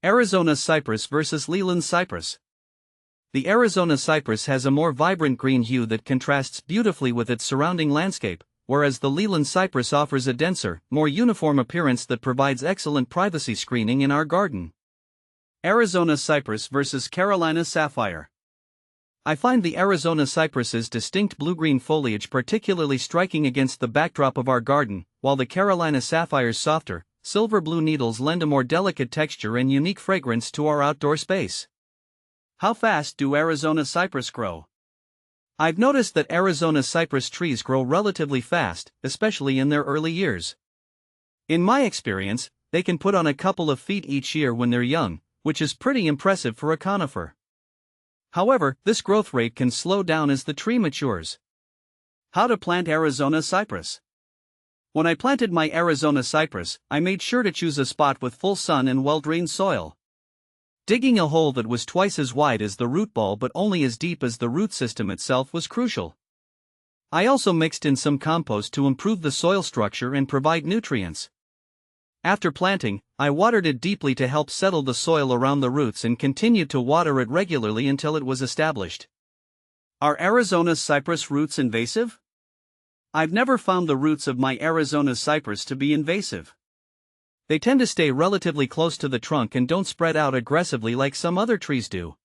Arizona Cypress versus Leland Cypress. The Arizona Cypress has a more vibrant green hue that contrasts beautifully with its surrounding landscape, whereas the Leland Cypress offers a denser, more uniform appearance that provides excellent privacy screening in our garden. Arizona Cypress versus Carolina Sapphire. I find the Arizona Cypress's distinct blue-green foliage particularly striking against the backdrop of our garden, while the Carolina Sapphire's softer, silver-blue needles lend a more delicate texture and unique fragrance to our outdoor space. How fast do Arizona Cypress grow? I've noticed that Arizona Cypress trees grow relatively fast, especially in their early years. In my experience, they can put on a couple of feet each year when they're young, which is pretty impressive for a conifer. However, this growth rate can slow down as the tree matures. How to plant Arizona Cypress? When I planted my Arizona Cypress, I made sure to choose a spot with full sun and well-drained soil. Digging a hole that was twice as wide as the root ball but only as deep as the root system itself was crucial. I also mixed in some compost to improve the soil structure and provide nutrients. After planting, I watered it deeply to help settle the soil around the roots and continued to water it regularly until it was established. Are Arizona Cypress roots invasive? I've never found the roots of my Arizona Cypress to be invasive. They tend to stay relatively close to the trunk and don't spread out aggressively like some other trees do.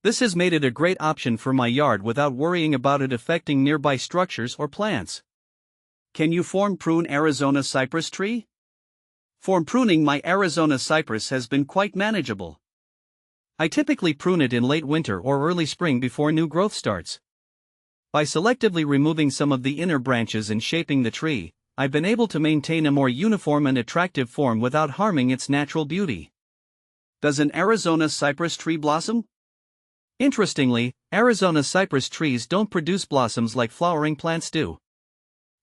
This has made it a great option for my yard without worrying about it affecting nearby structures or plants. Can you form prune Arizona Cypress tree? Form pruning my Arizona Cypress has been quite manageable. I typically prune it in late winter or early spring before new growth starts. By selectively removing some of the inner branches and shaping the tree, I've been able to maintain a more uniform and attractive form without harming its natural beauty. Does an Arizona Cypress tree blossom? Interestingly, Arizona Cypress trees don't produce blossoms like flowering plants do.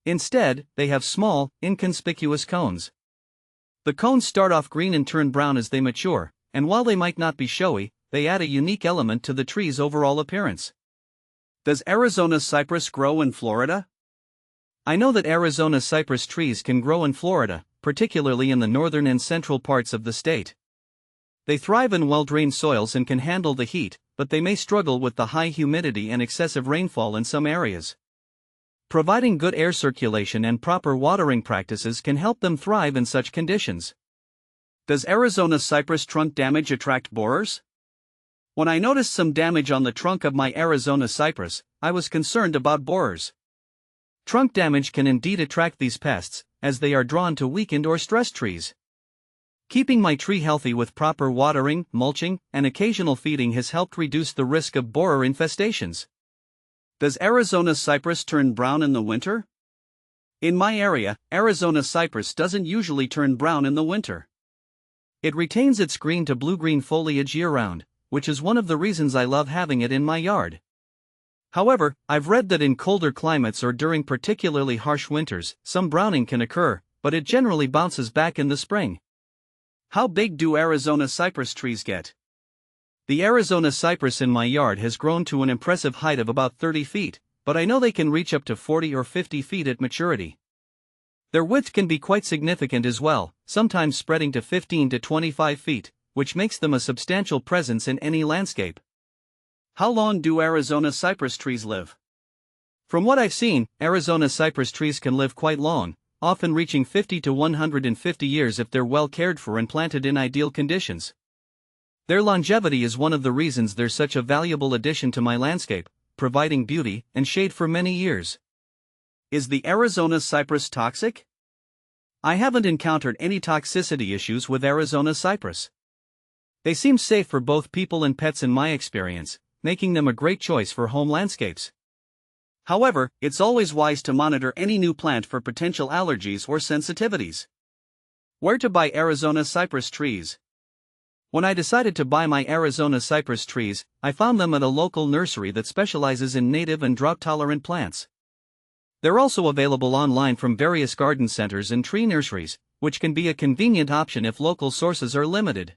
Instead, they have small, inconspicuous cones. The cones start off green and turn brown as they mature, and while they might not be showy, they add a unique element to the tree's overall appearance. Does Arizona Cypress grow in Florida? I know that Arizona Cypress trees can grow in Florida, particularly in the northern and central parts of the state. They thrive in well-drained soils and can handle the heat, but they may struggle with the high humidity and excessive rainfall in some areas. Providing good air circulation and proper watering practices can help them thrive in such conditions. Does Arizona Cypress trunk damage attract borers? When I noticed some damage on the trunk of my Arizona Cypress, I was concerned about borers. Trunk damage can indeed attract these pests, as they are drawn to weakened or stressed trees. Keeping my tree healthy with proper watering, mulching, and occasional feeding has helped reduce the risk of borer infestations. Does Arizona Cypress turn brown in the winter? In my area, Arizona Cypress doesn't usually turn brown in the winter. It retains its green to blue-green foliage year-round, which is one of the reasons I love having it in my yard. However, I've read that in colder climates or during particularly harsh winters, some browning can occur, but it generally bounces back in the spring. How big do Arizona Cypress trees get? The Arizona Cypress in my yard has grown to an impressive height of about 30 feet, but I know they can reach up to 40 or 50 feet at maturity. Their width can be quite significant as well, sometimes spreading to 15 to 25 feet, which makes them a substantial presence in any landscape. How long do Arizona Cypress trees live? From what I've seen, Arizona Cypress trees can live quite long, often reaching 50 to 150 years if they're well cared for and planted in ideal conditions. Their longevity is one of the reasons they're such a valuable addition to my landscape, providing beauty and shade for many years. Is the Arizona Cypress toxic? I haven't encountered any toxicity issues with Arizona Cypress. They seem safe for both people and pets in my experience, making them a great choice for home landscapes. However, it's always wise to monitor any new plant for potential allergies or sensitivities. Where to buy Arizona Cypress trees? When I decided to buy my Arizona Cypress trees, I found them at a local nursery that specializes in native and drought-tolerant plants. They're also available online from various garden centers and tree nurseries, which can be a convenient option if local sources are limited.